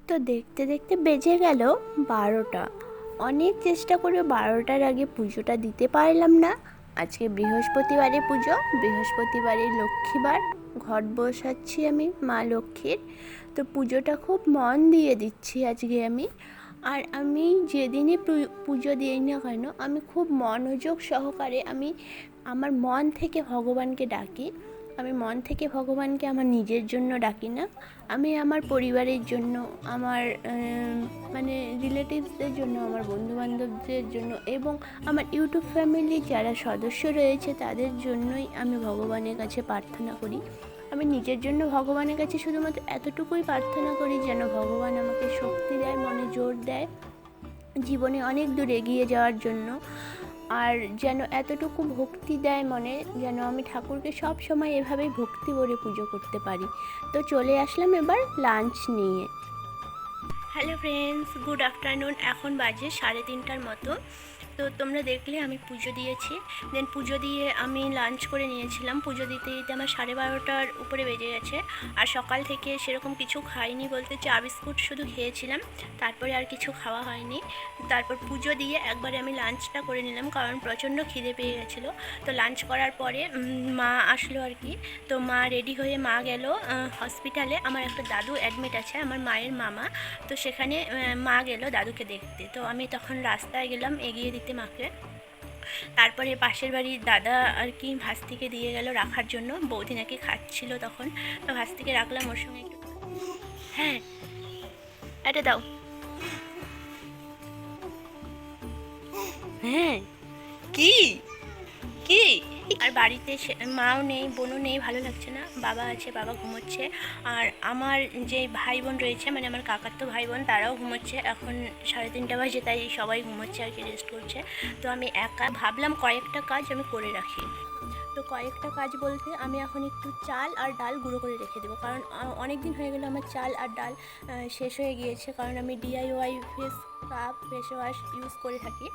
তো দেখতে দেখতে বেজে গেল 12টা। অনেক চেষ্টা করে 12টার আগে পুজোটা দিতে পারলাম না। আজকে বৃহস্পতিবারে পুজো, বৃহস্পতিবারে লক্ষ্মীবার, ঘট বসাচ্ছি আমি মা লক্ষ্মীর। তো পুজোটা খুব মন দিয়ে দিচ্ছি আজকে আমি। আর আমি যেদিনই পুজো দিই না কেন, আমি খুব মনোযোগ সহকারে আমি আমার মন থেকে ভগবানকে ডাকি। আমি মন থেকে ভগবানকে আমার নিজের জন্য ডাকি না, আমি আমার পরিবারের জন্য, আমার মানে রিলেটিভসদের জন্য, আমার বন্ধুবান্ধবদের জন্য এবং আমার ইউটিউব ফ্যামিলির যারা সদস্য রয়েছে তাদের জন্যই আমি ভগবানের কাছে প্রার্থনা করি। আমি নিজের জন্য ভগবানের কাছে শুধুমাত্র এতটুকুই প্রার্থনা করি যেন ভগবান আমাকে শক্তি দেয়, মনে জোর দেয় জীবনে অনেক দূর এগিয়ে যাওয়ার জন্য। আর যেন এতটুকু ভক্তি দেয় মনে, যেন আমি ঠাকুরকে সব সময় এভাবেই ভক্তি করে পুজো করতে পারি। তো চলে আসলাম এবার লাঞ্চ নিয়ে। Hello friends, good afternoon. এখন বাজে 3:30টার মতো। তো তোমরা দেখলে আমি পুজো দিয়েছি, দেন পুজো দিয়ে আমি লাঞ্চ করে নিয়েছিলাম। পুজো দিতে দিতে আমার 12:30টার উপরে বেজে গেছে। আর সকাল থেকে সেরকম কিছু খাইনি বলতে চা বিস্কুট শুধু খেয়েছিলাম, তারপরে আর কিছু খাওয়া হয়নি। তারপর পুজো দিয়ে একবারে আমি লাঞ্চটা করে নিলাম কারণ প্রচণ্ড খিদে পেয়ে গেছিলো। তো লাঞ্চ করার পরে মা আসলো আর কি। তো মা রেডি হয়ে মা গেল হসপিটালে। আমার একটা দাদু অ্যাডমিট আছে, আমার মায়ের মামা। তো সেখানে মা গেল দাদুকে দেখতে। তো আমি তখন রাস্তায় গেলাম এগিয়ে দিতে মাকে। তারপরে পাশের বাড়ির দাদা আর কি ভাস্তিকে দিয়ে গেল রাখার জন্য, বৌদি নাকি খাচ্ছিল তখন। তো ভাস্তিকে রাখলাম ওর সঙ্গে একটু। হ্যাঁ, এটা দাও। হ্যাঁ, কি কি আর বাড়িতে মাও নেই, বোনও নেই, ভালো লাগছে না। বাবা আছে, বাবা ঘুমোচ্ছে। আর আমার যে ভাই বোন রয়েছে, মানে আমার কাকার তো ভাই বোন, তারাও ঘুমোচ্ছে। এখন 3:30 বাজে, তাই সবাই ঘুমোচ্ছে আর কি, রেস্ট করছে। তো আমি একা ভাবলাম কয়েকটা কাজ আমি করে রাখি। তো কয়েকটা কাজ বলতে আমি এখন একটু চাল আর ডাল গুঁড়ো করে রেখে দেবো, কারণ অনেক দিন হয়ে গেলো আমার চাল আর ডাল শেষ হয়ে গিয়েছে। কারণ আমি DIY face scrub, face wash use করে থাকি।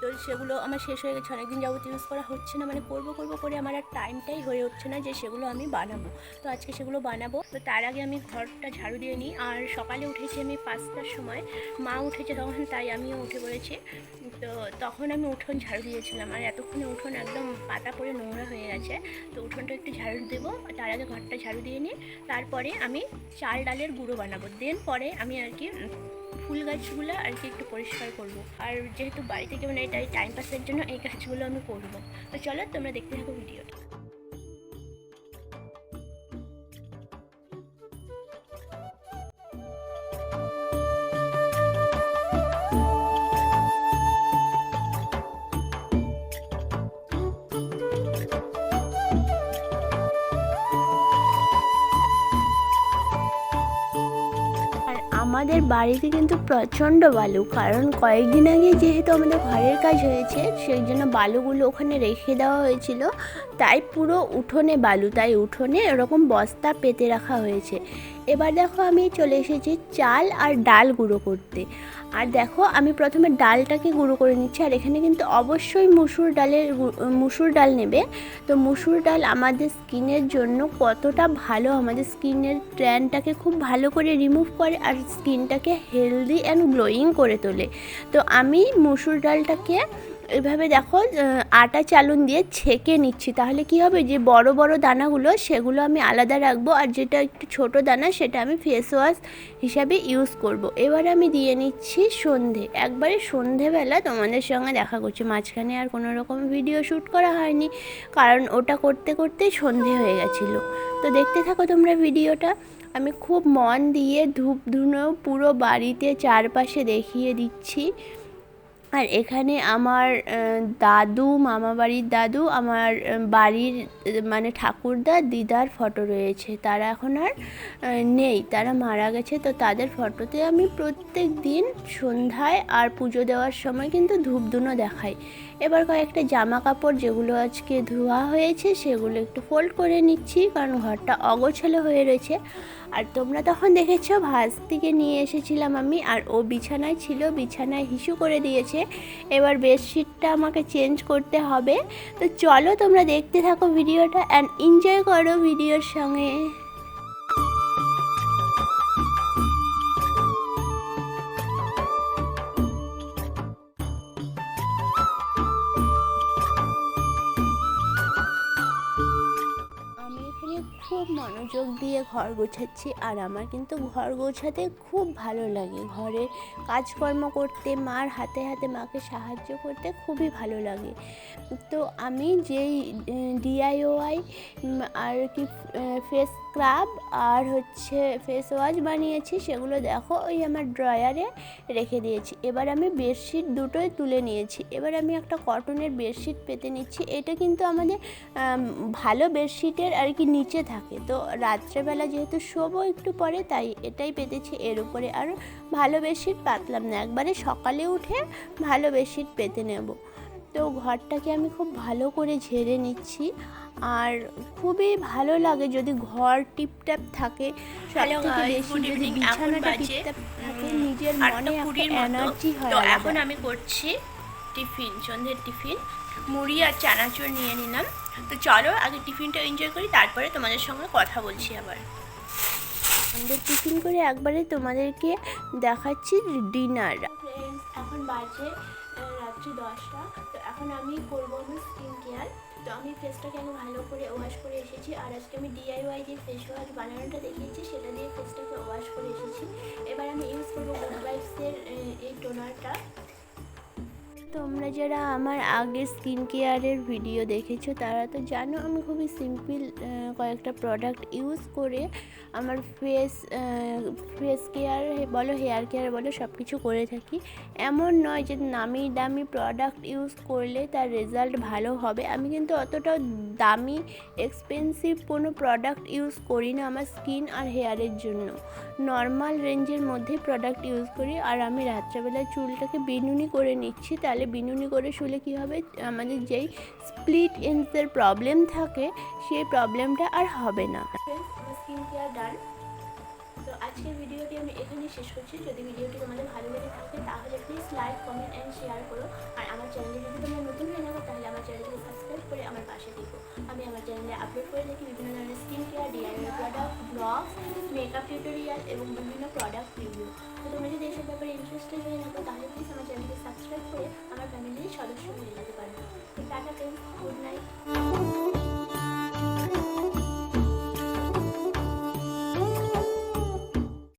তো সেগুলো আমার শেষ হয়ে গেছে, অনেকদিন যাবত ইউজ করা হচ্ছে না। মানে করবো করে আমার আর টাইমটাই হয়ে উঠছে না যে সেগুলো আমি বানাবো। তো আজকে সেগুলো বানাবো। তো তার আগে আমি ঘরটা ঝাড়ু দিয়ে নিই। আর সকালে উঠেছি আমি 5টার সময়, মা উঠেছে তখন, তাই আমিও উঠে পড়েছি। তো তখন আমি উঠোন ঝাড়ু দিয়েছিলাম। আর এতক্ষণে উঠোন একদম পাতা পড়ে নোংরা হয়ে গেছে। তো উঠোনটা একটু ঝাড়ু দেবো, তার আগে ঘরটা ঝাড়ু দিয়ে নিই। তারপরে আমি চাল ডালের গুঁড়ো বানাবো। দেন পরে আমি আর কি ফুল গাছগুলো আর কি একটু পরিষ্কার করব। আর যেহেতু বাড়িতে কেউ নেই, তাই টাইম পাসের জন্য এই গাছগুলো আমি করবো। তো চলো তোমরা দেখতে থাকো ভিডিওটা। আমাদের বাড়িতে কিন্তু প্রচণ্ড বালু, কারণ কয়েকদিন আগে যেহেতু আমাদের ঘরের কাজ হয়েছে, সেই জন্য বালুগুলো ওখানে রেখে দেওয়া হয়েছিল। তাই পুরো উঠোনে বালু, তাই উঠোনে এরকম বস্তা পেতে রাখা হয়েছে। এবার দেখো আমি চলে এসেছি চাল আর ডাল গুঁড়ো করতে। আর দেখো আমি প্রথমে ডালটাকে গুঁড়ো করে নিচ্ছি। আর এখানে কিন্তু অবশ্যই মুসুর ডাল নেবে। তো মুসুর ডাল আমাদের স্কিনের জন্য কতটা ভালো, আমাদের স্কিনের ট্যানটাকে খুব ভালো করে রিমুভ করে আর স্কিনটাকে হেলদি অ্যান্ড গ্লোয়িং করে তোলে। তো আমি মুসুর ডালটাকে এভাবে দেখো আটা চালুন দিয়ে ছেঁকে নিচ্ছি। তাহলে কি হবে, যে বড় বড় দানাগুলো সেগুলো আমি আলাদা রাখবো, আর যেটা একটু ছোট দানা সেটা আমি ফেস ওয়াশ হিসাবে ইউজ করব। এবার আমি দিয়ে নিচ্ছি একবারে সন্ধেবেলা তোমাদের সঙ্গে দেখা করছি। মাঝখানে আর কোনো রকম ভিডিও শ্যুট করা হয়নি, কারণ ওটা করতে করতেই সন্ধে হয়ে গেছিলো। তো দেখতে থাকো তোমরা ভিডিওটা। আমি খুব মন দিয়ে ধূপ ধুনো পুরো বাড়িতে চারপাশে দেখিয়ে দিচ্ছি। আর এখানে আমার দাদু, মামাবাড়ির দাদু, আমার বাড়ির মানে ঠাকুরদা, দিদার ফটো রয়েছে। তারা এখন আর নেই, তারা মারা গেছে। তো তাদের ফটোতে আমি প্রত্যেক দিন সন্ধ্যায় আর পুজো দেওয়ার সময় কিন্তু ধূপধুনো দেখাই। এবার কয়েকটা জামা কাপড় যেগুলো আজকে ধোয়া হয়েছে সেগুলো একটু ফোল্ড করে নিচ্ছি, কারণ ঘরটা অগোছালো হয়ে রয়েছে। আর তোমরা তখন দেখেছো ভাস্তিকে নিয়ে এসেছিলাম আমি, আর ও বিছানায় ছিল, বিছানায় হিসু করে দিয়েছে। এবার বেডশিটটা আমাকে চেঞ্জ করতে হবে। তো চলো তোমরা দেখতে থাকো ভিডিওটা অ্যান্ড এনজয় করো ভিডিওর সঙ্গে। মনোযোগ দিয়ে ঘর গোছাচ্ছি। আর আমার কিন্তু ঘর গোছাতে খুব ভালো লাগে, ঘরে কাজকর্ম করতে, মার হাতে হাতে মাকে সাহায্য করতে খুবই ভালো লাগে। তো আমি যেই ডিআইওয়াই আর কি ফেস স্ক্রাব আর হচ্ছে ফেস ওয়াশ বানিয়েছি সেগুলো দেখো ওই আমার ড্রয়ারে রেখে দিয়েছি। এবার আমি বেডশিট দুটোই তুলে নিয়েছি। এবার আমি একটা কটনের বেডশিট পেতে নিচ্ছি। এটা কিন্তু আমাদের ভালো বেডশিটের আর কি নিচে থাকে, তো রাত্রেবেলা যেহেতু শোবো একটু পরে তাই এটাই পেতেছি এর উপরে। আর ভালো বেডশিট পাতলাম না, একবারে সকালে উঠে ভালো বেডশিট পেতে নেব। তো ঘরটাকে আমি খুব ভালো করে ঝেড়ে নিচ্ছি। আর খুবই ভালো লাগে যদি ঘর টিপটাপ থাকে, সবথেকে বেশি যদি বিছানাটা টিপটাপ থাকে, নিজের মনে একটা এনার্জি হয়। তো এখন আমি করছি টিফিন, সন্ধ্যের টিফিন, মুড়ি আর চানাচুর নিয়ে নিলাম। তো চলো আগে টিফিনটা এনজয় করি, তারপরে তোমাদের সঙ্গে কথা বলছি আবার। আমাদের টিফিন করে একবারে তোমাদেরকে দেখাচ্ছি ডিনার। ফ্রেন্ডস, এখন বাজে রাত্রি 10টা। তো এখন আমি করবো আমার স্কিন কেয়ার। তো আমি ফেসটাকে আমি ভালো করে ওয়াশ করে এসেছি। আর আজকে আমি ডিআইওয়াই যে ফেস ওয়াশ বানানোটা দেখিয়েছি সেটা দিয়ে ফেসটাকে ওয়াশ করে এসেছি। এবার আমি ইউজ করবো গুড ভাইবসের এই টোনারটা। তোমরা যারা আমার আগে স্কিন কেয়ারের ভিডিও দেখেছো তারা তো জানো আমি খুবই সিম্পল কয়েকটা প্রোডাক্ট ইউজ করে আমার ফেস কেয়ার বলো, হেয়ার কেয়ার বলো, সব কিছু করে থাকি। এমন নয় যে নামি দামি প্রোডাক্ট ইউজ করলে তার রেজাল্ট ভালো হবে। আমি কিন্তু অতটাও দামি এক্সপেন্সিভ কোনো প্রোডাক্ট ইউজ করি না আমার স্কিন আর হেয়ারের জন্য। নর্মাল রেঞ্জের মধ্যে প্রোডাক্ট ইউজ করি। আর আমি রাত্রেবেলায় চুলটাকে বিনুনি করে নিচ্ছি, তাহলে বিনুনি করে শুলে কী হবে, আমাদের যেই স্প্লিট এন্ডসের প্রবলেম থাকে সেই প্রবলেমটা আর হবে না। আমার স্কিন কেয়ার ডান। তো আজকের ভিডিওটি আমি এখানেই শেষ করছি। যদি ভিডিওটি তোমাদের ভালো লেগে থাকে তাহলে please like, comment and share করো। আর আমার চ্যানেলে যদি তোমরা নতুন হয়ে থাকো তাহলে আমার চ্যানেলকে সাবস্ক্রাইব করে আমার পাশে থেকো। আমি আমার চ্যানেলে আপলোড করে থাকি বিভিন্ন ধরনের skin care, DIY product, blog, makeup tutorial এবং বিভিন্ন প্রোডাক্ট রিভিউ। তো তোমরা যদি এসব ব্যাপারে ইন্টারেস্টেড হয়ে থাকো তাহলে প্লিজ